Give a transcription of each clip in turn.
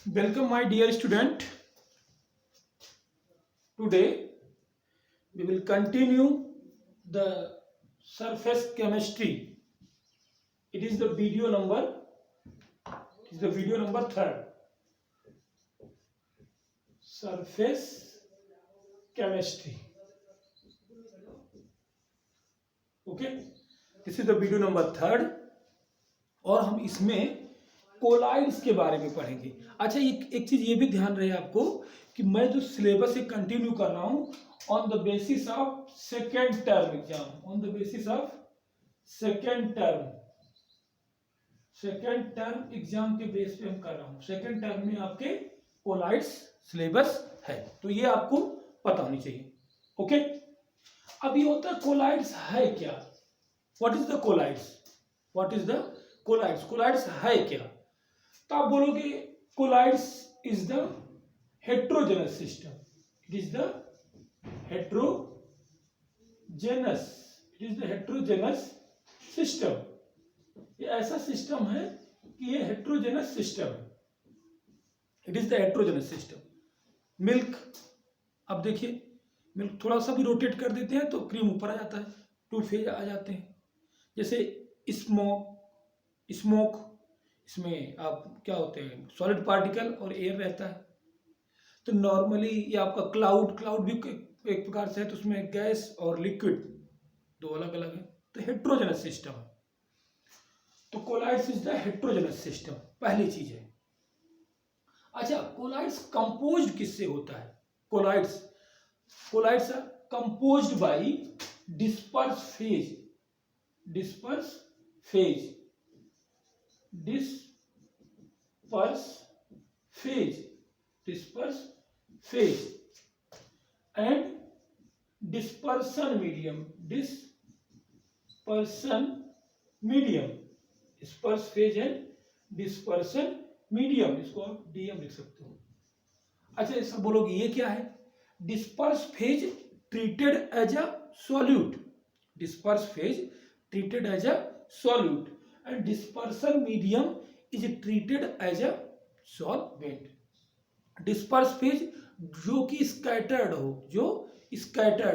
Welcome, my dear student. Today we will continue the surface chemistry. It is the video number. It is the video number 3rd. Surface chemistry. Okay. This is the video number 3rd. और हम इसमें collides के बारे में पढ़ेंगे। अच्छा, एक चीज ये भी ध्यान रहे आपको कि मैं जो सिलेबस से कंटिन्यू कर रहा हूं on the basis of second term exam, on the basis of second term exam के बेस पे हम कर रहा हूं। सेकेंड टर्म में आपके कोलाइड्स सिलेबस है, तो ये आपको पता होनी चाहिए। ओके, अब ये होता है कोलाइड्स है क्या, what is the colloids, what is the colloids, colloids है क्या। तो आप बोलोगे colloids is the heterogeneous system, it is the heterogeneous system. ये ऐसा सिस्टम है कि ये हेट्रोजेनस सिस्टम है, it is the heterogeneous system. Milk, अब देखिए मिल्क थोड़ा सा भी रोटेट कर देते हैं तो क्रीम ऊपर आ जाता है, टू फेज आ जाते हैं। जैसे स्मोक, इसमें आप क्या होते हैं, सॉलिड पार्टिकल और एयर रहता है। तो नॉर्मली ये आपका क्लाउड भी एक प्रकार से है, तो उसमें गैस और लिक्विड दो अलग अलग है, तो हेट्रोजेनस सिस्टम है। तो colloids is the heterogeneous system, पहली चीज है। अच्छा, कोलाइड्स कंपोज्ड किससे होता है। Colloids are composed by disperse phase and dispersion medium, disperse phase and dispersion medium, इसको आप DM लिख सकते हो। अच्छा, ऐसा बोलोगे ये क्या है। Disperse phase treated as a solute, disperse phase treated as a solute and dispersion medium is treated as a solvent. Disperse phase जो कि स्कैटर्ड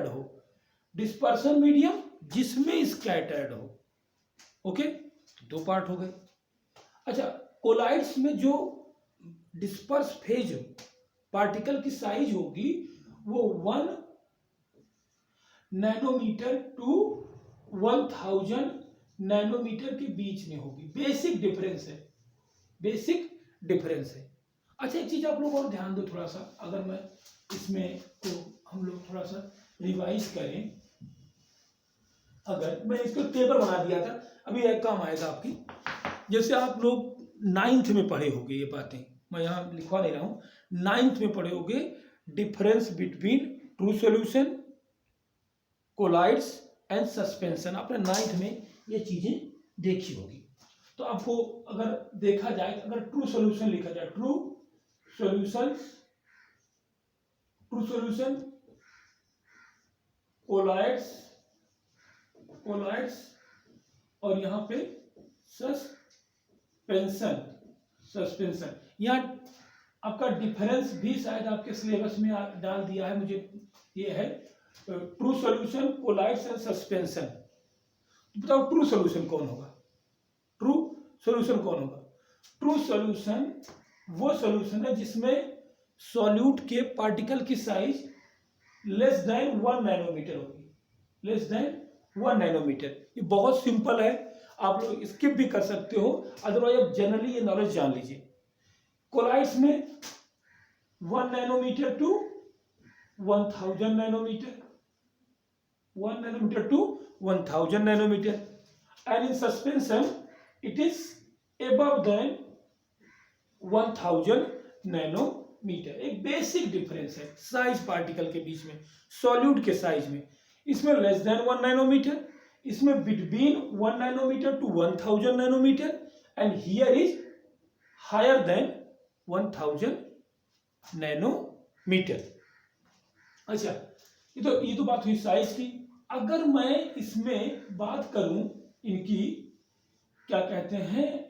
हो, डिस्पर्सन मीडियम जिसमें स्कैटर्ड हो। ओके, दो पार्ट हो गए। अच्छा, कोलाइड्स में जो डिस्पर्स फेज पार्टिकल की साइज होगी वो 1 नैनोमीटर टू 1000 नैनोमीटर के बीच में होगी। बेसिक डिफरेंस है। अच्छा, एक चीज आप लोग और ध्यान दो थोड़ा सा, अगर मैं इसमें तो हम लोग थोड़ा सा रिवाइज करें। अगर मैं इसको टेबल बना दिया था, अभी एक काम आएगा आपकी। जैसे आप लोग 9th में पढ़े होंगे ये बातें, मैं यहाँ लिखवा नहीं रहा हूँ, 9th में पढ़े होंगे difference between true solution, colloids and suspension. आपने 9th में ये चीजें देखी होगी। तो आपको अगर देखा जाए, अगर ट्रू सॉल्यूशन लिखा जाए, ट्रू सॉल्यूशन कोलाइड्स और यहाँ पे सस्पेंशन। यहाँ आपका डिफरेंस भी शायद आपके सिलेबस में डाल दिया है, मुझे ये है true solution, colloids and suspension. बताओ ट्रू सॉल्यूशन कौन होगा। ट्रू सॉल्यूशन वो सॉल्यूशन है जिसमें सॉल्यूट के पार्टिकल की साइज लेस देन 1 नैनोमीटर होगी, लेस देन 1 नैनोमीटर। ये बहुत सिंपल है, आप लोग स्किप भी कर सकते हो, अदरवाइज आप जनरली ये नॉलेज जान लीजिए। कोलाइड्स में 1 nanometre to 1000 nanometre, 1 nanometre to 1000 nanometre, and in suspension it is above than 1000 nanometre. एक बेसिक डिफरेंस है साइज पार्टिकल के बीच में, सॉल्यूट के साइज में। इसमें लेस देन 1 नैनोमीटर, इसमें between 1 nanometre to 1000 nanometre, and here is higher than 1000 nanometre. अच्छा, ये तो बात हुई साइज की। अगर मैं इसमें बात करूं इनकी, क्या कहते हैं,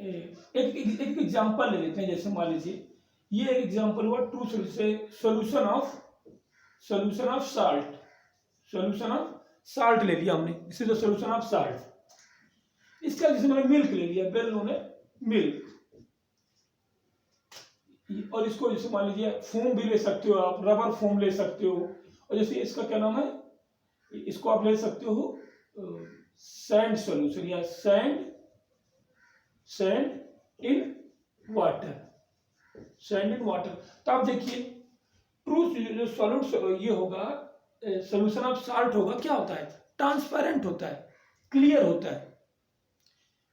एक एग्जांपल ले लेते हैं। जैसे मान लीजिए ये एक एग्जांपल हुआ true solution of salt. Solution of salt ले लिया हमने, this is the solution of salt. इसका जैसे मैंने मिल्क ले लिया, वेल नोन है मिल्क, और इसको जैसे मान लीजिए फोम भी ले सकते हो आप, रबर फोम ले सकते हो, और जैसे इसका क्या नाम है, इसको आप ले सकते हो सैंड सॉल्यूशन या sand in water, sand in water. तो आप देखिए ट्रू जो सॉल्यूट ये होगा, सॉल्यूशन ऑफ साल्ट होगा, क्या होता है, ट्रांसपेरेंट होता है, क्लियर होता है।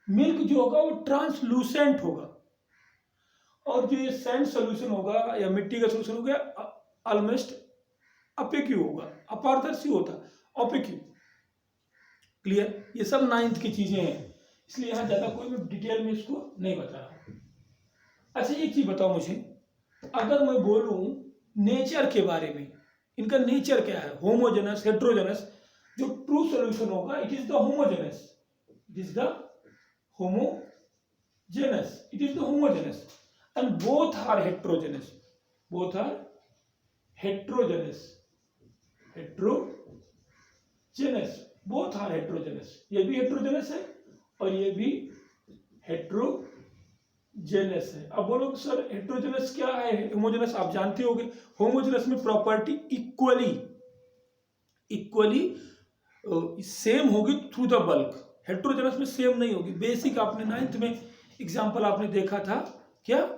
मिल्क जो होगा वो ट्रांसलूसेंट होगा, और जो ये सैंड सॉल्यूशन होगा या मिट्टी का सॉल्यूशन हो गया ऑलमोस्ट अपेक्यू होगा, अपारदर्शी होता, ओपेक्यू। क्लियर, ये सब 9th की चीजें हैं, इसलिए यहां ज्यादा कोई मैं डिटेल में इसको नहीं बता रहा। अच्छा एक चीज बताओ मुझे, अगर मैं बोलूं नेचर के बारे में, इनका नेचर क्या है, होमोजेनस, हेट्रोजेनस, जो ट्रू सॉल्यूशन होगा it is the homogeneous, it is the homogeneous, it is the homogeneous, and both are heterogeneous, both are heterogeneous, both are heterogeneous, ये भी heterogeneous है और ये भी heterogeneous है। अब बोलो सर heterogeneous क्या है, homogeneous आप जानते होंगे, homogeneous में प्रॉपर्टी इक्वली सेम होगी थ्रू द बल्क, हेट्रोजेनस में सेम नहीं होगी। बेसिक आपने 9th में एग्जांपल आपने देखा था क्या,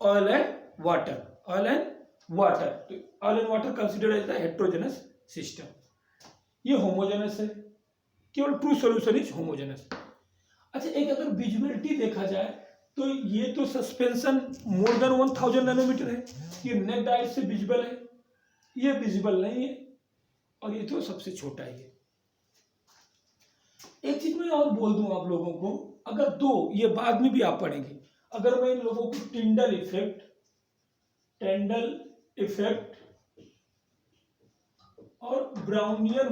oil and water, oil and water, तो oil and water considered as the heterogeneous system. ये होमोजेनस है, केवल ट्रू सॉल्यूशन इज होमोजेनस। अच्छा एक अगर विजिबिलिटी देखा जाए तो ये तो सस्पेंशन मोर देन 1000 नैनोमीटर है, ये नेक डायरेक्ट से विजिबल है, ये विजिबल नहीं है, और ये तो सबसे छोटा ही है। एक चीज मैं और बोल दूं आप लोगों को, अगर दो, ये बाद में भी आप पढ़ेंगे, अगर मैं इन लोगों को टिंडल इफेक्ट और ब्राउनियन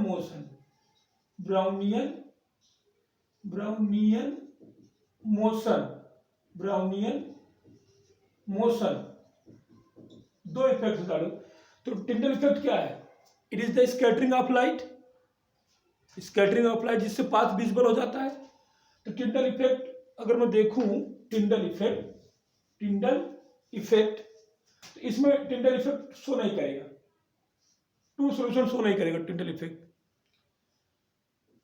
मोशन दो इफेक्ट बता दो, तो टिंडल इफेक्ट क्या है, it is the scattering of light, जिससे पाथ विजिबल हो जाता है। तो टिंडल इफेक्ट अगर मैं देखूं, टिंडल इफेक्ट तो इसमें टिंडल इफेक्ट शो नहीं करेगा, ट्रू सॉल्यूशन शो नहीं करेगा टिंडल इफेक्ट,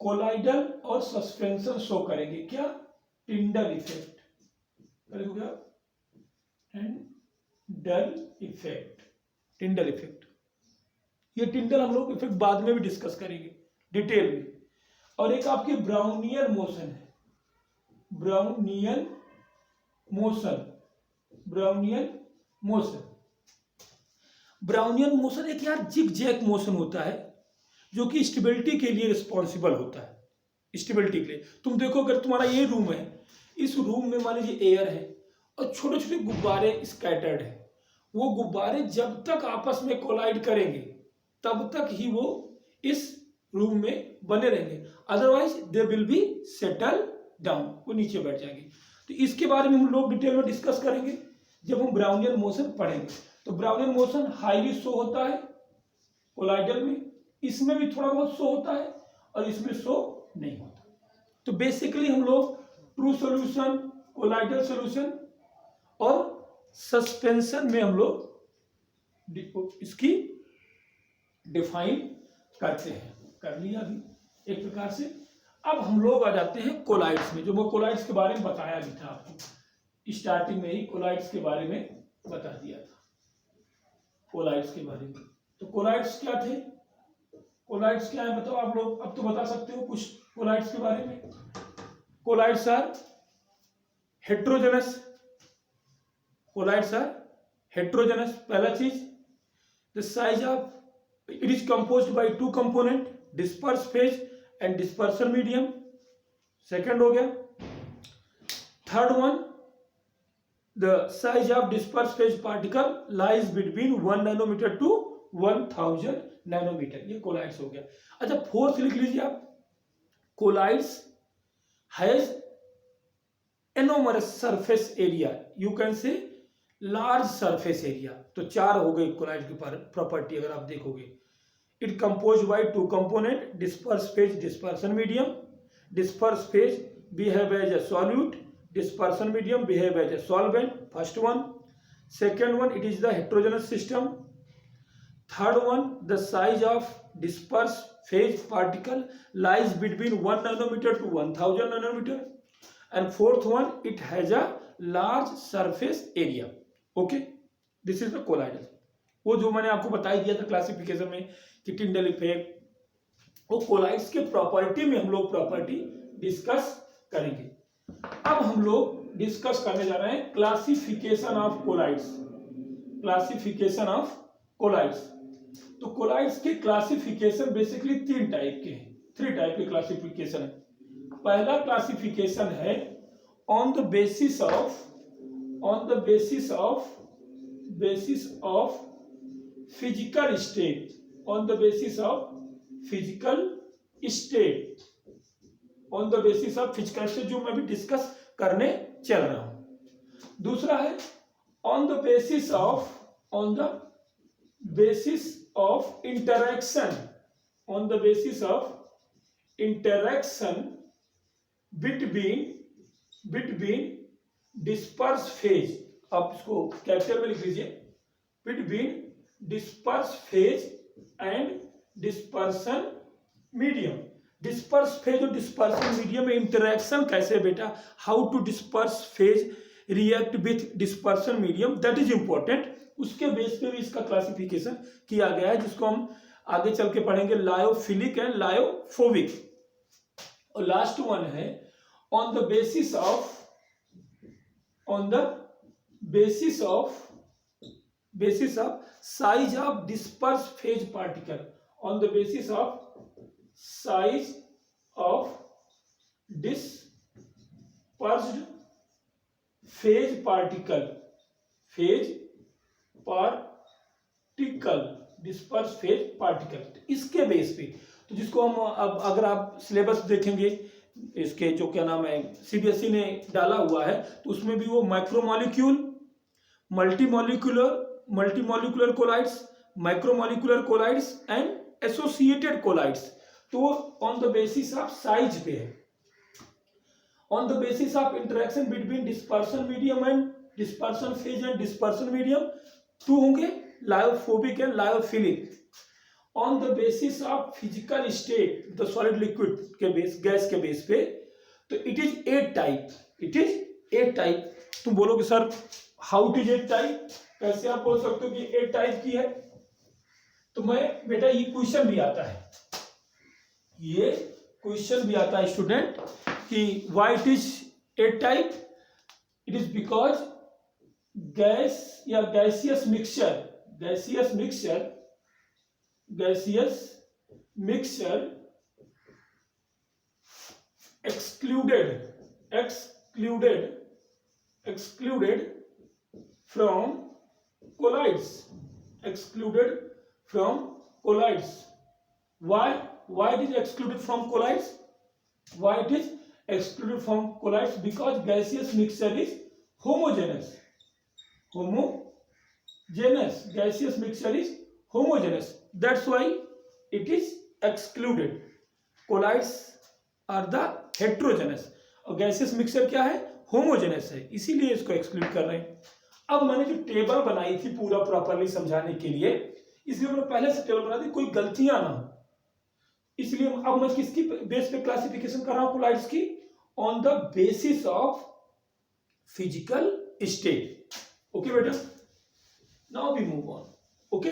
कोलाइडल और सस्पेंशन शो करेंगे, क्या, टिंडल इफेक्ट, टिंडल इफेक्ट। ये टिंडल हम लोग इफेक्ट बाद में भी डिस्कस करेंगे डिटेल में। और एक आपकी ब्राउनियन मोशन है, ब्राउनियन मोशन एक यार जिग जैग मोशन होता है, जो कि स्टेबिलिटी के लिए रिस्पॉन्सिबल होता है, स्टेबिलिटी के लिए। तुम देखो अगर तुम्हारा ये रूम है, इस रूम में मान लीजिए एयर है और छोटे छोटे गुब्बारे स्कैटर्ड है, वो गुब्बारे जब तक आपस में कोलाइड करेंगे तब तक ही वो इस रूम में बने रहेंगे, otherwise they will be settle down, वो नीचे बैठ जाएंगे। तो इसके बारे में हम लोग डिटेल में डिस्कस करेंगे जब हम ब्राउनियन मोशन पढ़ेंगे। तो ब्राउनियन मोशन हाईली शो होता है कोलाइडल में, इसमें भी थोड़ा बहुत शो होता है और इसमें शो नहीं होता। तो बेसिकली हम लोग ट्रू सॉल्यूशन, कोलाइडल सॉल्यूशन और सस्पेंशन में हम लोग इसकी डिफाइन करते हैं, कर लिया अभी एक प्रकार से। अब हम लोग आ जाते हैं कोलाइड्स में, जो मैं कोलाइड्स के बारे में बताया भी था आपको, स्टार्टिंग में ही कोलाइड्स के बारे में बता दिया था, कोलाइड्स के बारे में। तो कोलाइड्स क्या थे, कोलाइड्स क्या है बताओ आप लोग, अब तो बता सकते हो कुछ कोलाइड्स के बारे में। कोलाइड्स आर हेट्रोजेनस, पहला चीज, the size of it is composed by two component, disperse phase and dispersion medium, second हो गया। Third one, the size of disperse phase particle lies between 1 nanometre to 1000 nanometer, ये colloids हो गया। अच्छा fourth लिख लीजिए आप, colloids has enormous surface area, you can say large surface area. तो 4 हो गए कोलाइड की प्रॉपर्टी अगर आप देखोगे। It compose by 2 component, disperse phase, dispersion medium. Disperse phase behave as a solute, dispersion medium behave as a solvent, first one. Second one, it is the heterogeneous system. Third one, the size of dispersed phase particle lies between 1 nanometer to 1000 nanometer. And fourth one, it has a large surface area. Okay, this is the colloidal. वो जो मैंने आपको बता दिया था classification में कि Tyndall effect, वो कोलाइड्स के प्रॉपर्टी में हम लोग प्रॉपर्टी डिस्कस करेंगे। अब हम लोग डिस्कस करने जा रहे हैं classification of colloids. Classification of colloids. तो कोलाइड्स के क्लासिफिकेशन बेसिकली 3 टाइप के हैं, 3 टाइप के क्लासिफिकेशन है। पहला क्लासिफिकेशन है on the basis of physical state, on the basis of physical state, on the basis of physical state, जो मैं भी डिस्कस करने चल रहा हूं। दूसरा है on the basis of interaction, on the basis of interaction between disperse phase, आप इसको कैपिटल में लिख लीजिए, between disperse phase and dispersion medium. Disperse phase और डिस्पर्सन मीडियम में इंटरेक्शन कैसे बेटा, how to disperse phase react with dispersion medium, that is important. उसके बेस पे भी इसका क्लासिफिकेशन किया गया है, जिसको हम आगे चल के पढ़ेंगे, लायोफिलिक एंड लायोफोबिक। और लास्ट वन है on the basis of size of disperse phase particle, on the basis of size of dispersed phase particle, dispersed phase particle, इसके बेस पे। तो जिसको हम अब अगर आप सिलेबस देखेंगे इसके, जो क्या नाम है सीबीएसई ने डाला हुआ है, तो उसमें भी वो micromolecule, multimolecular colloids, micromolecular colloids and associated colloids. तो on the basis of size पे है। On the basis of interaction between dispersion medium and dispersion phase and dispersion medium 2 होंगे, lyophobic and lyophilic. On the basis of physical state, the solid liquid के base, gas के base पे, तो it is 8 type, it is 8 type. तुम बोलोगे sir how it is 8 type, कैसे आप बोल सकते हो कि 8 टाइप की है? तो मैं बेटा ये क्वेश्चन भी आता है, ये क्वेश्चन भी आता है स्टूडेंट कि why it is 8 type. It is because gas या gaseous mixture excluded from colloids, why it is excluded from colloids? Why it is excluded from colloids? Because gaseous mixture is homogeneous. Gaseous mixture is homogeneous, that's why it is excluded. Colloids are the heterogeneous, और gaseous mixture क्या है, homogeneous है, इसीलिए इसको exclude कर रहे हैं। अब मैंने जो टेबल बनाई थी पूरा प्रॉपरली समझाने के लिए, इसलिए मैंने पहले से टेबल बना दी, कोई गलतियां ना हो, इसलिए अब मैं किसकी बेस पे क्लासिफिकेशन कर रहा हूं कोलाइड्स की, on the basis of physical state. Okay बेटा, now we move on. Okay,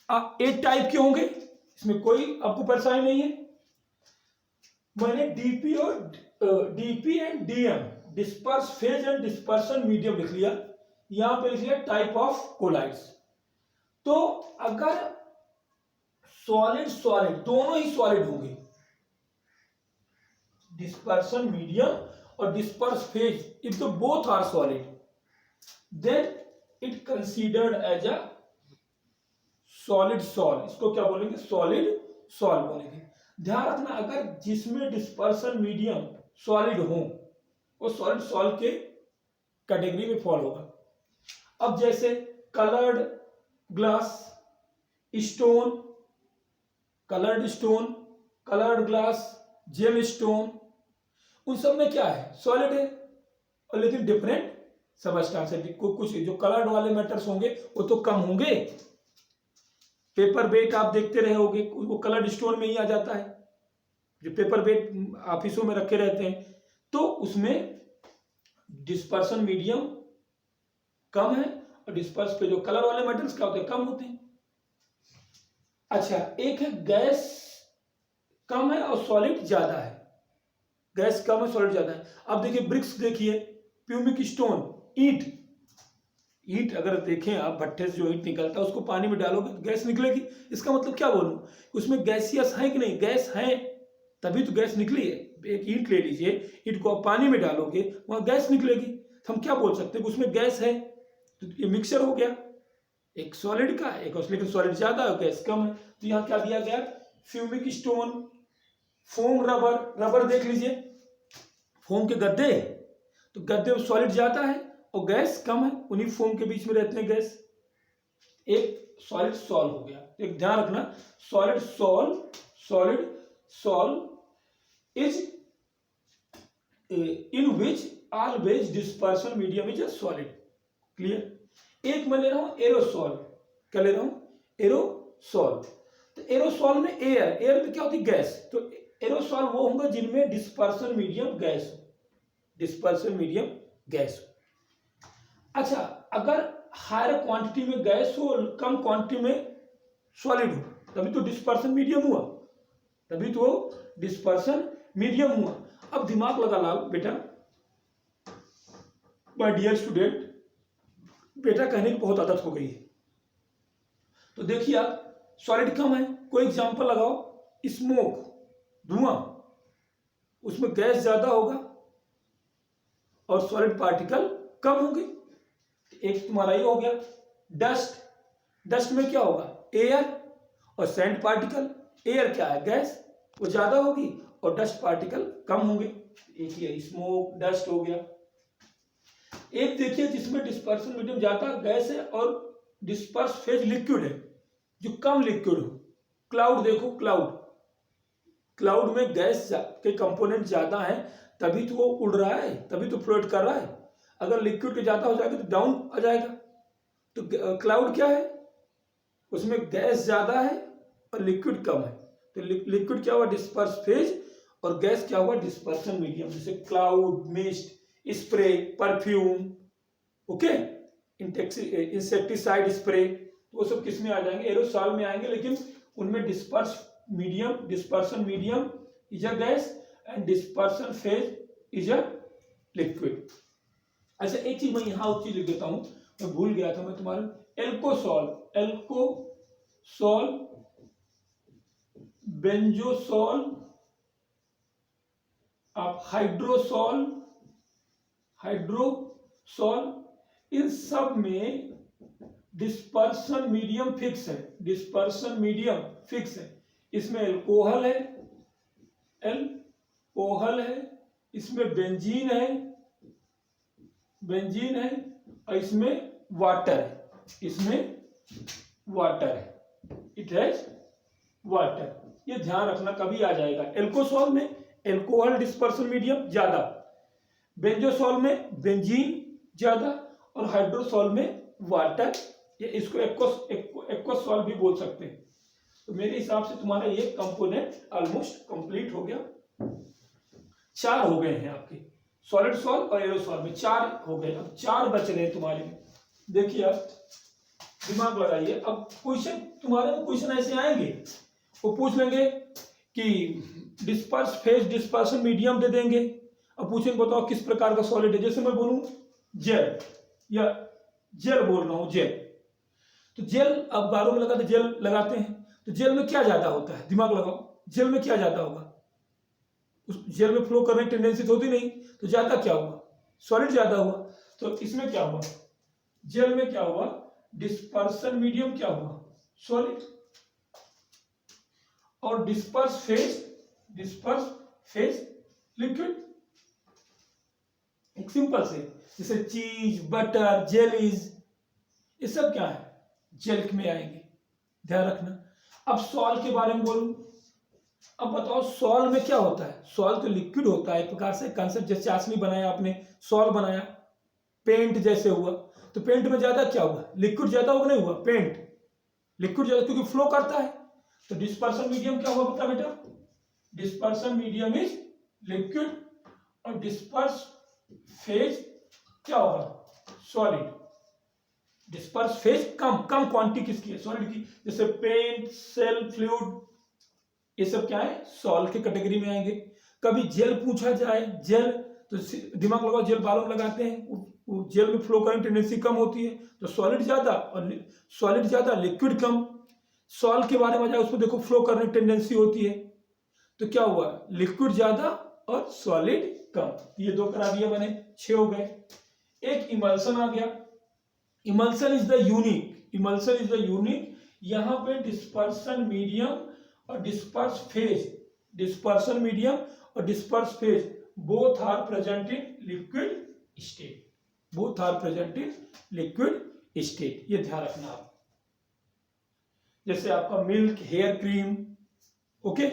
8 type के होंगे, इसमें कोई आपको परेशानी नहीं है। मैंने DP and DM, disperse phase and dispersion medium लिख लिया, यहां पे लिख लिया टाइप ऑफ कोलाइड्स। तो अगर सॉलिड दोनों ही सॉलिड होंगे, डिस्पर्सन मीडियम और disperse phase, if the both are solid, then it considered as a solid sol. इसको क्या बोलेंगे, सॉलिड सॉल बोलेंगे। ध्यान रखना, अगर जिसमें डिस्पर्सन मीडियम सॉलिड हो, वो सॉलिड सॉल के कैटेगरी में फॉल होगा। अब जैसे coloured glass, stone, coloured stone, coloured glass, gem stone, उन सब में क्या है, सॉलिड है, और लेकिन डिफरेंट सबस्टांस है। कुछ जो कलर्ड वाले मेटल्स होंगे वो तो कम होंगे। पेपर वेट आप देखते रहे होगे, वो कलर्ड स्टोन में ही आ जाता है, जो पेपर वेट ऑफिसों में रखे रहते हैं, तो उसमें डिस्पर्सन मीडियम कम है, और डिस्पर्स पे जो कलर वाले मेटल्स क्या होते हैं, कम होते हैं। अच्छा, एक है गैस कम है और सॉलिड ज्यादा है। गैस कम है, सॉलिड ज्यादा है। अब देखिए ब्रिक्स, देखिए प्यूमिक स्टोन, ईंट, ईंट अगर देखें आप, भट्ठे से जो ईंट निकलता है उसको पानी में डालोगे तो गैस निकलेगी। इसका मतलब क्या बोलूं, उसमें गैसियस है कि नहीं, गैस है तभी तो गैस निकली है। एक ईंट ले लीजिए, ईंट को आप पानी में डालोगे वहां गैस निकलेगी, तो हम क्या बोल सकते हैं, उसमें गैस है, तो ये मिक्सचर हो गया, एक सॉलिड का एक, लेकिन सॉलिड ज्यादा है गैस कम है। तो यहाँ क्या दिया गया, फ्यूमिक स्टोन, फोम रबर, रबर देख लीजिए, फोम के गद्दे, तो गद्दे में सॉलिड ज्यादा है और गैस कम है, उन्हीं फोम के बीच में रहते हैं गैस। एक सॉलिड सॉल्व हो गया, एक ध्यान रखना, solid solve, solid solve is in which always dispersion medium is a solid. Clear. एक मैं ले रहा हूं एरोसॉल, क्या ले रहा हूं, एरोसॉल। तो एरोसॉल में एयर, एयर में क्या होती है, गैस, तो एरोसॉल वो होंगे जिनमें डिस्पर्सन मीडियम गैस हो, डिस्पर्सन मीडियम गैस हो। अच्छा, अगर हायर क्वांटिटी में गैस हो और कम क्वांटिटी में सॉलिड हो, तभी तो डिस्पर्सन मीडियम हुआ, तभी तो डिस्पर्सन मीडियम हुआ। अब दिमाग लगा लाल बेटा, माय डियर स्टूडेंट, बेटा कहने की बहुत आदत हो गई है। तो देखिए आप, सॉलिड कम है, कोई एग्जांपल लगाओ, स्मोक, धुआं, उसमें गैस ज्यादा होगा और सॉलिड पार्टिकल कम होंगे। एक तुम्हारा ये हो गया। डस्ट, डस्ट में क्या होगा, एयर और सैंड पार्टिकल, एयर क्या है, गैस, वो ज्यादा होगी और डस्ट पार्टिकल कम होंगे। एक ही स्मोक, डस्ट हो गया। एक देखिए जिसमें डिस्पर्सन मीडियम ज्यादा गैस है और डिस्पर्स फेज लिक्विड है, जो कम लिक्विड हो। क्लाउड देखो, क्लाउड, क्लाउड में गैस के कंपोनेंट ज्यादा हैं, तभी तो वो उड़ रहा है, तभी तो फ्लोट कर रहा है। अगर लिक्विड के ज्यादा हो जाएगा तो डाउन आ जाएगा। तो क्लाउड क्या है, उसमें गैस ज्यादा है और लिक्विड कम है, तो लिक्विड क्या हुआ, डिस्पर्स फेज, और गैस क्या हुआ, डिस्पर्सन मीडियम। जैसे cloud, mist, spray, perfume, okay, insecticide spray, तो वो सब किस में आ जाएंगे, एरोसॉल में आएंगे, लेकिन उनमें dispersion medium is a gas and dispersion phase is a liquid. अच्छा, एक चीज मैं यहां चीज लिख देता हूं, मैं भूल गया था, मैं तुम्हारे एल्कोसॉल, एल्कोसॉल, बेंजोसॉल, आप हाइड्रोसॉल, हाइड्रोसॉल, इन सब में डिस्पर्सन मीडियम फिक्स है, डिस्पर्सन मीडियम फिक्स है। इसमें एल्कोहल है, एल्कोहल है, इसमें बेंजीन है, बेंजीन है, और इसमें वाटर है, इसमें वाटर है, इट हैज वाटर। ये ध्यान रखना, कभी आ जाएगा। एल्कोसॉल में एल्कोहल डिस्पर्सन मीडियम ज्यादा, बेंजोसॉल में बेंजीन ज्यादा, और हाइड्रोसॉल में वाटर। ये इसको एक्वसॉल भी बोल सकते हैं। तो मेरे हिसाब से तुम्हारा ये कंपोनेंट ऑलमोस्ट कंप्लीट हो गया। 4 हो गए हैं आपके, सॉलिड सॉल और एरोसॉल में 4 हो गए, अब 4 बच रहे हैं तुम्हारे में। देखिए आप दिमाग लगाइए, अब क्वेश्चन तुम्हारे में क्वेश्चन ऐसे आएंगे, वो पूछ लेंगे कि डिस्पर्स फेज, डिस्पर्सन मीडियम दे देंगे, अब पूछेंगे बताओ किस प्रकार का सॉलिड है। जैसे मैं बोलूं जेल, या जेल बोल रहा हूं, जेल, तो जेल अब गारों में लगाते, जेल लगाते हैं, तो जेल में क्या ज्यादा होता है, दिमाग लगाओ, जेल में क्या ज्यादा होगा, उस जेल में फ्लो करने की टेंडेंसी तो होती नहीं, तो ज्यादा क्या हुआ, सॉलिड ज्यादा हुआ। तो इसमें क्या हुआ, जेल में क्या हुआ, डिस्पर्सन मीडियम क्या हुआ, सॉलिड, और डिस्पर्स फेज लिक्विड। एक सिंपल से, जैसे चीज, बटर, जेलीज, ये सब क्या है, जेल में आएंगे, ध्यान रखना। अब सॉल्ट के बारे में बोलूं, अब बताओ सॉल्ट में क्या होता है। सॉल्ट तो लिक्विड होता है एक प्रकार से, कंसेप्ट जैसे चाशनी बनाया आपने, सॉल्ट बनाया, पेंट जैसे हुआ, तो पेंट में ज्यादा क्या हुआ, लिक्विड ज्यादा होगा, नहीं हुआ, पेंट लिक्विड ज्यादा क्योंकि फ्लो करता है। तो डिस्पर्सन मीडियम क्या हुआ बेटा, डिस्पर्सन मीडियम इज लिक्विड, और डिस्पर्स फेज क्या होगा, सॉलिड। डिस्पर्स फेज कम क्वांटिटी किसकी है, सॉलिड की, जैसे पेंट, सेल, फ्लूइड, ये सब क्या है, सॉल्ट के कैटेगरी में आएंगे। कभी जेल पूछा जाए, जेल तो दिमाग लगाओ, जेल बालों में लगाते हैं, जेल में फ्लो करने टेंडेंसी कम होती है, तो सॉलिड ज्यादा, और सॉलिड ज्यादा लिक्विड कम। सॉल्ट के बारे में जाए, उसमें देखो फ्लो करने टेंडेंसी होती है, तो क्या हुआ, लिक्विड ज्यादा और सॉलिड कम। ये दो करा दिए मैंने, 6 हो गए। एक इमल्सन आ गया, emulsion is the unique, emulsion is the unique. यहां पे डिस्पर्सन मीडियम और डिस्पर्स फेज, डिस्पर्सन मीडियम और disperse phase both are present in liquid state, both are present in liquid state, ये ध्यान रखना आप। जैसे आपका मिल्क, हेयर क्रीम, ओके।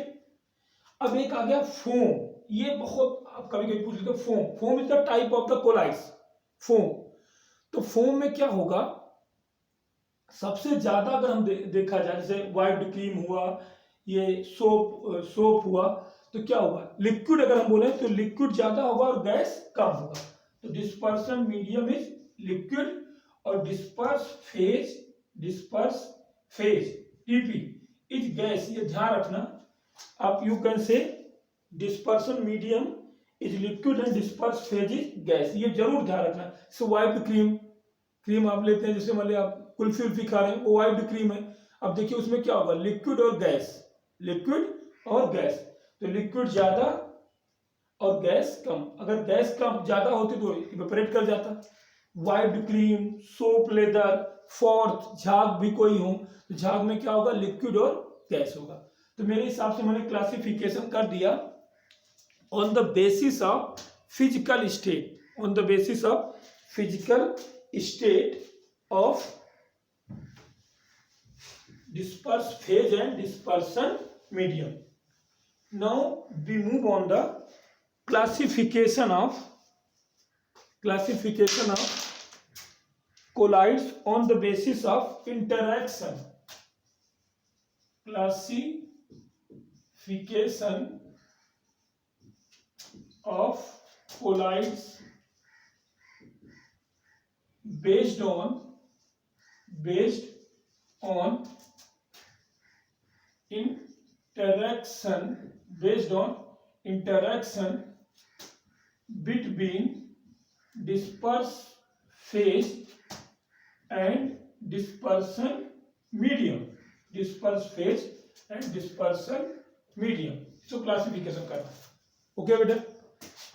अब एक आ गया फोम, ये बहुत आप कभी कभी पूछ लेते हो, foam, foam is the type of the colloids, foam. तो फोम में क्या होगा, सबसे ज्यादा अगर हम देखा जाए, जैसे व्हाइट क्रीम हुआ, ये सोप हुआ, तो क्या होगा, लिक्विड अगर हम बोले तो लिक्विड ज्यादा होगा और गैस कम होगा। तो डिस्पर्सन मीडियम इज लिक्विड, और disperse phase TP is gas, ये ध्यान रखना आप। यू कैन से dispersion medium is liquid and disperse phase is gas, ये जरूर ध्यान रखना। सो व्हाइट क्रीम आप लेते हैं, जैसे मान लिया आप कुल्फी उल्फी खा रहे हैं, वो व्हाइट क्रीम है। अब देखिए उसमें क्या होगा, लिक्विड और गैस, लिक्विड और गैस, तो लिक्विड ज्यादा और गैस कम। अगर गैस कम ज्यादा होती तो इवेपोरेट कर जाता। White cream, soap leather, fourth, झाग भी कोई हो, तो झाग में क्या होगा, लिक्विड और गैस होगा। तो मेरे हिसाब से मैंने क्लासिफिकेशन कर दिया on the basis of physical state, on the basis of physical state of disperse phase and dispersion medium. Now we move on the classification of colloids on the basis of interaction. Classification of colloids based on interaction between disperse phase and dispersion medium, इसको classification करना। Okay बेटा,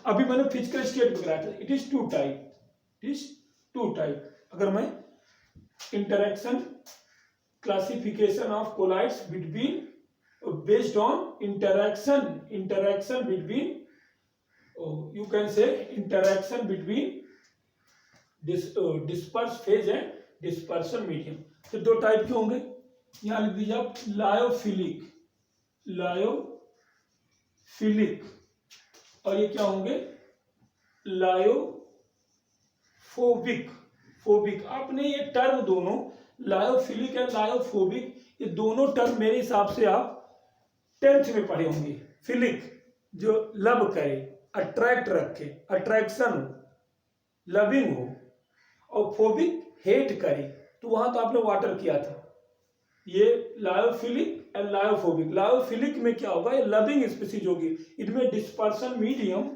अभी मैंने physical state बताया था, it is to type. अगर मैं interaction classification of colloids between based on interaction between you can say interaction between disperse phase and dispersion medium। तो दो टाइप के होंगे, यहाँ लिख दीजिए आप, लायोफिलिक और ये क्या होंगे, लायोफोबिक। आपने ये टर्म दोनों लायोफिलिक एंड लायोफोबिक, ये दोनों टर्म मेरे हिसाब से आप 10th में पढ़े होंगे। फिलिक जो लव करे, अट्रैक्ट रखे, अट्रैक्शन हो, लविंग हो, और फोबिक हेट करे, तो वहां तो आपने वाटर किया था। ये लायोफिलिक एंड लायोफोबिक। लायोफिलिक में क्या होगा, ये लविंग स्पीसीज होगी, इनमें dispersion medium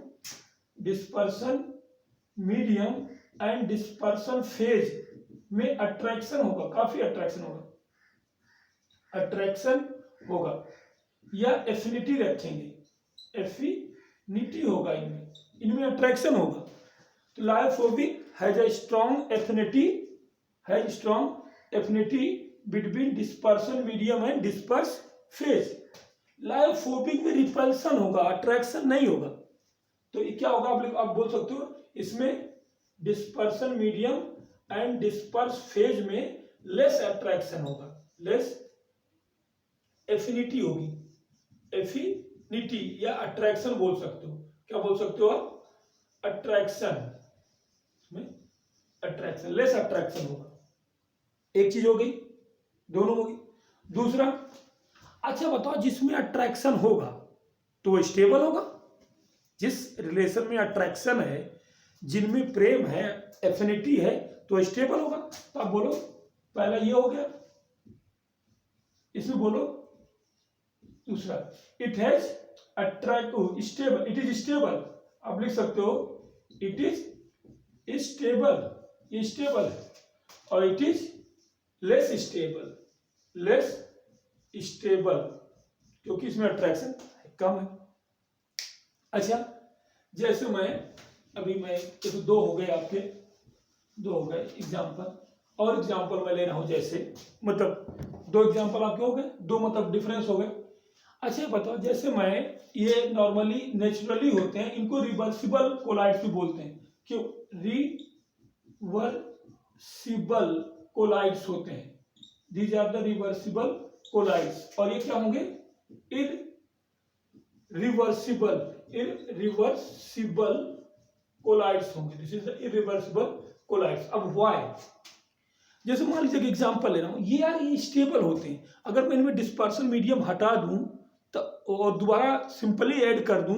and dispersion phase में अट्रैक्शन होगा, काफी अट्रैक्शन होगा, या एफिनिटी रखेंगे, एफिनिटी होगा, इनमें अट्रैक्शन होगा। तो lyophobic has a strong affinity between dispersion medium and disperse phase. Lyophobic में रिपल्सन होगा, अट्रैक्शन नहीं होगा। तो ये क्या होगा, आप बोल सकते हो इसमें dispersion medium and disperse phase में लेस अट्रैक्शन होगा, लेस एफिनिटी होगी, एफिनिटी या अट्रैक्शन बोल सकते हो। क्या बोल सकते हो आप? अट्रैक्शन में, अट्रैक्शन, लेस अट्रैक्शन होगा। एक चीज हो गई, दोनों हो गई। दूसरा, अच्छा बताओ, जिसमें अट्रैक्शन होगा तो वो स्टेबल होगा। जिस रिलेशन में अट्रैक्शन है, जिनमें प्रेम है, एफिनिटी है, तो स्टेबल होगा। तो आप बोलो, पहला ये हो गया, इसमें बोलो दूसरा, it has attract stable, it is stable. आप लिख सकते हो इट इज स्टेबल, ये स्टेबल है। और it is less stable, less stable, क्योंकि इसमें अट्रैक्शन कम है। अच्छा, जैसे मैं देखो, दो हो गए आपके, दो हो गए एग्जाम्पल, और एग्जाम्पल मैं ले रहा हूं। जैसे मतलब दो एग्जाम्पल आपके हो गए, दो मतलब डिफरेंस हो गए। अच्छा बताओ, जैसे मैं, ये नॉर्मली नेचुरली होते हैं, इनको रिवर्सिबल कोलाइड्स भी बोलते हैं। क्यों? रिवर्सिबल कोलाइड्स होते हैं, these are the reversible colloids. और ये क्या होंगे? इरिवर्सिबल कोलाइड्स होंगे। This is the irreversible colloids. अब व्हाई? जैसे मान लीजिए एग्जांपल ले रहा हूं, ये यार ये स्टेबल होते हैं। अगर मैं इनमें डिस्पर्सन मीडियम हटा दूं तो और दोबारा सिंपली ऐड कर दूं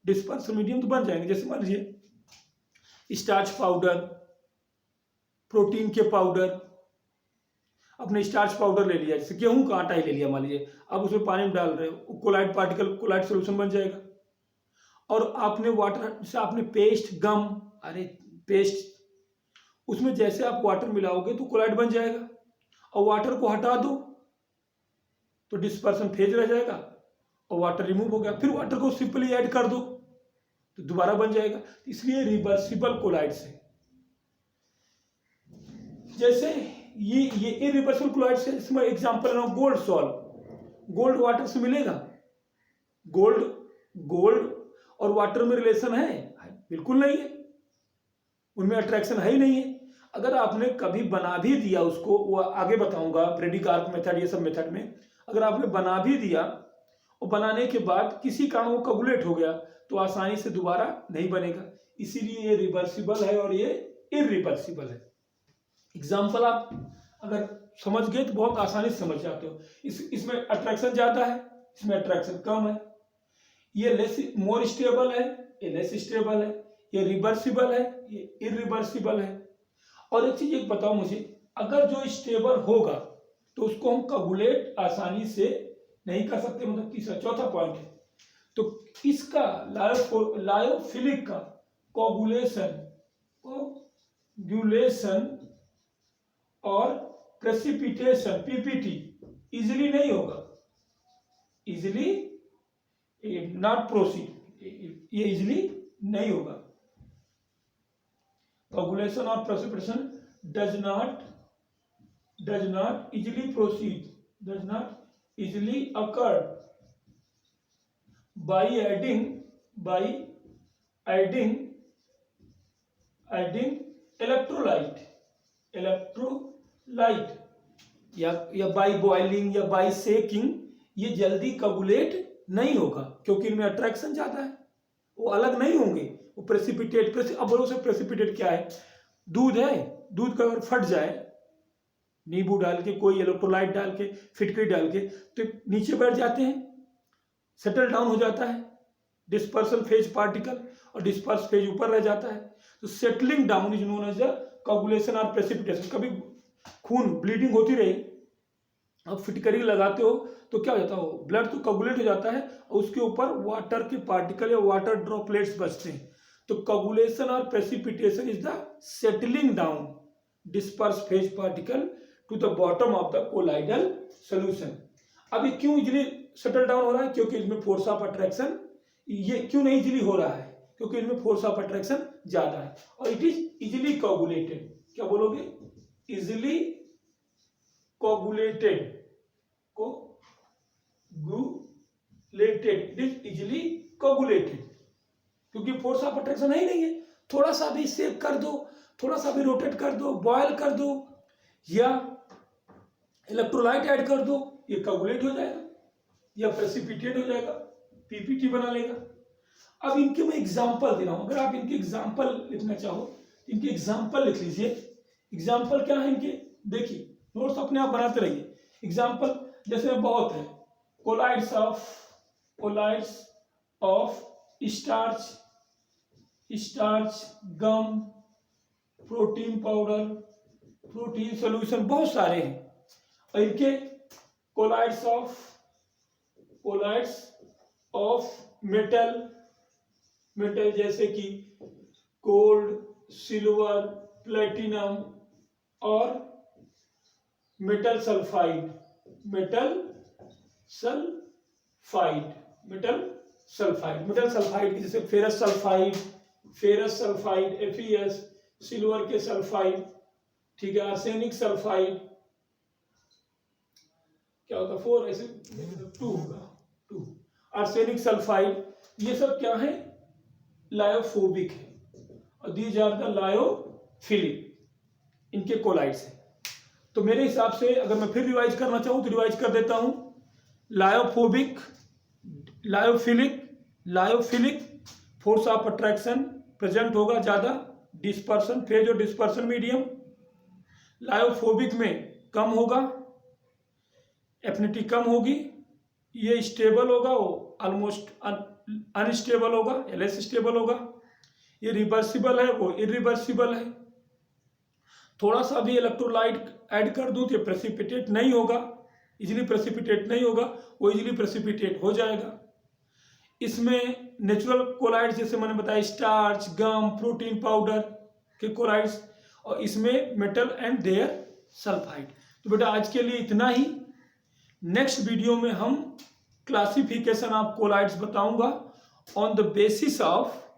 डिस्पर्सन मीडियम, तो बन जाएंगे। जैसे मान लीजिए स्टार्च पाउडर, प्रोटीन के पाउडर, अपने स्टार्च पाउडर ले लिया, जैसे गेहूं का आटा ही ले लिया मान लीजिए, अब उसमें पानी में डाल रहे हो, कोलाइड पार्टिकल, कोलाइड सोल्यूशन बन जाएगा। और आपने वाटर, जैसे आपने पेस्ट, गम, अरे पेस्ट, उसमें जैसे आप वाटर मिलाओगे तो कोलाइड बन जाएगा। और वाटर को हटा दो तो डिस्पर्सन फेज रह जाएगा और वाटर रिमूव हो गया। फिर वाटर को सिंपली ऐड कर दो तो दोबारा बन जाएगा। इसलिए रिवर्सिबल कोलाइड्स है। जैसे ये इरिवर्सिबल कोलाइड्स है। इसमें एग्जांपल है गोल्ड सॉल्ट, गोल्ड वाटर से मिलेगा, गोल्ड और वाटर में रिलेशन है? बिल्कुल नहीं है, उनमें अट्रैक्शन है ही नहीं है। अगर आपने कभी बना भी दिया उसको, वो आगे बताऊंगा, ब्रेडिक आर्क मेथड, ये सब मेथड में, अगर आपने बना भी दिया और बनाने के बाद किसी कारण वो कोगुलेट हो गया तो आसानी से दोबारा नहीं बनेगा। इसीलिए ये रिवर्सिबल है और ये इरिवर्सिबल है। एग्जाम्पल आप अगर समझ गए तो बहुत आसानी से समझ जाते हो। इसमें अट्रैक्शन ज्यादा है, इसमें अट्रैक्शन कम है। ये लेस, मोर स्टेबल है, ये लेस स्टेबल है। ये रिवर्सिबल है, ये इरिवर्सिबल है। और एक चीज एक बताओ मुझे, अगर जो स्टेबल होगा तो उसको हम कोगुलेट आसानी से नहीं कर सकते। मतलब तीसरा, चौथा पॉइंट है, तो इसका लायोफिलिक का कोगुलेशन और प्रेसिपिटेशन, पीपीटी, इजिली नहीं होगा, इजिली नॉट प्रोसीड, ये इजिली नहीं होगा। कोगुलेशन और precipitation does not easily proceed, does not easily occur by adding electrolyte या बाई बॉइलिंग या बाई सेकिंग, ये जल्दी कोगुलेट नहीं होगा क्योंकि इनमें अट्रैक्शन ज्यादा है। वो अलग नहीं होंगे, वो प्रेसिपिटेट। अब बोलो से प्रेसिपिटेट क्या है? दूध है, दूध का अगर फट जाए, नींबू डाल के, कोई इलेक्ट्रोलाइट डाल के, फिटकरी डाल के, तो नीचे बैठ जाते हैं, सेटल डाउन हो जाता है डिस्पर्सन फेज पार्टिकल, और डिस्पर्स फेज ऊपर रह जाता है। तो settling down is known as the coagulation और प्रेसिपिटेशन। कभी खून ब्लीडिंग होती रही, अब फिटकरी लगाते हो तो क्या हो जाता है? ब्लड तो कोगुलेट हो जाता है और उसके ऊपर वाटर के पार्टिकल या वाटर ड्रॉपलेट्स बचते हैं। तो कोगुलेशन और precipitation is the settling down disperse phase particle to the bottom of the colloidal solution. अब ये क्यों इजीली सेटल डाउन हो रहा है? क्योंकि इसमें फोर्स ऑफ अट्रैक्शन, ये क्यों नहीं इजीली हो रहा है? क्योंकि इनमें फोर्स ऑफ अट्रैक्शन ज्यादा है। और इट इज इजीली कोगुलेटेड। क्या बोलोगे? Easily coagulated, it is easily coagulated, क्योंकि फोर्स ऑफ अट्रैक्शन है ही नहीं है। थोड़ा सा भी सेव कर दो थोड़ा सा भी रोटेट कर दो, बॉयल कर दो या इलेक्ट्रोलाइट ऐड कर दो, ये कोगुलेट हो जाएगा या प्रेसिपिटेट हो जाएगा, पीपीटी बना लेगा। अब इनके मैं एग्जाम्पल दे रहा हूं, अगर आप इनके एग्जाम्पल लिखना चाहो इनके एग्जाम्पल लिख लीजिए। एग्जाम्पल क्या है इनके, देखिए नोट्स अपने आप बनाते रहिए। एग्जाम्पल जैसे बहुत है, colloids of starch, gum, protein powder, protein solution, बहुत सारे हैं। और इनके कोलाइड्स ऑफ मेटल जैसे कि गोल्ड, सिल्वर, प्लेटिनम और मेटल सल्फाइड की जैसे फेरस सल्फाइड FeS, सिल्वर के सल्फाइड, ठीक है, आर्सेनिक सल्फाइड, क्या होगा 4 ऐसे 2 होगा 2, आर्सेनिक सल्फाइड, ये सब क्या है, लायोफोबिक है और दीज आर द लायोफिलिक, इनके कोलाइड्स है। तो मेरे हिसाब से अगर मैं फिर रिवाइज करना चाहूं तो रिवाइज कर देता हूं, lyophobic, lyophilic, force of attraction present होगा ज्यादा, डिस्पर्सन फेज और डिस्पर्सन मीडियम, लायोफोबिक में कम होगा, एफिनिटी कम होगी, ये स्टेबल होगा, वो ऑलमोस्ट अनस्टेबल होगा, लेस स्टेबल होगा, ये रिवर्सिबल है, वो इरिवर्सिबल है। थोड़ा सा भी इलेक्ट्रोलाइट ऐड कर दूं तो प्रेसिपिटेट नहीं होगा, इजीली प्रेसिपिटेट नहीं होगा, वो इजीली प्रेसिपिटेट हो जाएगा। इसमें नेचुरल कोलाइड्स जैसे मैंने बताया स्टार्च, गम, प्रोटीन पाउडर के कोलाइड्स, और इसमें मेटल एंड देयर सल्फाइड। तो बेटा आज के लिए इतना ही। नेक्स्ट वीडियो में हम क्लासिफिकेशन ऑफ कोलाइड्स बताऊंगा ऑन द बेसिस ऑफ